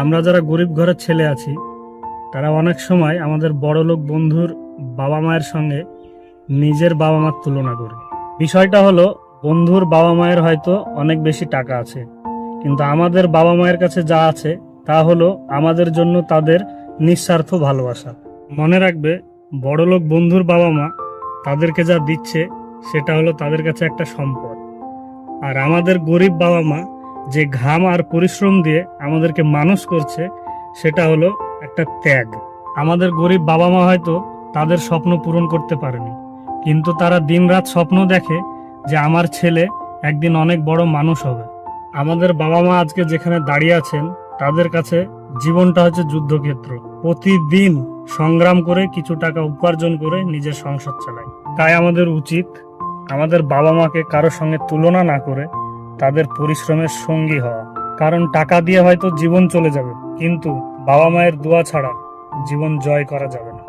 আমরা যারা গরিব ঘরের ছেলে আছি তারা অনেক সময় আমাদের বড়লোক বন্ধুর বাবা মায়ের সঙ্গে নিজের বাবা মার তুলনা করি। বিষয়টা হলো, বন্ধুর বাবা মায়ের হয়তো অনেক বেশি টাকা আছে, কিন্তু আমাদের বাবা মায়ের কাছে যা আছে তা হলো আমাদের জন্য তাদের নিঃস্বার্থ ভালোবাসা। মনে রাখবে, বড়লোক বন্ধুর বাবা মা তাদেরকে যা দিচ্ছে সেটা হলো তাদের কাছে একটা সম্পদ, আর আমাদের গরিব বাবা মা যে ঘাম আর পরিশ্রম দিয়ে আমাদেরকে মানুষ করছে সেটা হলো একটা ত্যাগ। আমাদের গরিব বাবা মা হয়তো তাদের স্বপ্ন পূরণ করতে পারেনি, কিন্তু তারা দিনরাত স্বপ্ন দেখে যে আমার ছেলে একদিন অনেক বড় মানুষ হবে। আমাদের বাবা মা আজকে যেখানে দাঁড়িয়ে আছেন তাদের কাছে জীবনটা হচ্ছে যুদ্ধক্ষেত্র। প্রতিদিন সংগ্রাম করে কিছু টাকা উপার্জন করে নিজের সংসার চালায়। তাই আমাদের উচিত আমাদের বাবা মাকে কারোর সঙ্গে তুলনা না করে তাদের পরিশ্রমের সঙ্গী হওয়া। কারণ টাকা দিয়ে হয়তো জীবন চলে যাবে, কিন্তু বাবা মায়ের দোয়া ছাড়া জীবন জয় করা যাবে না।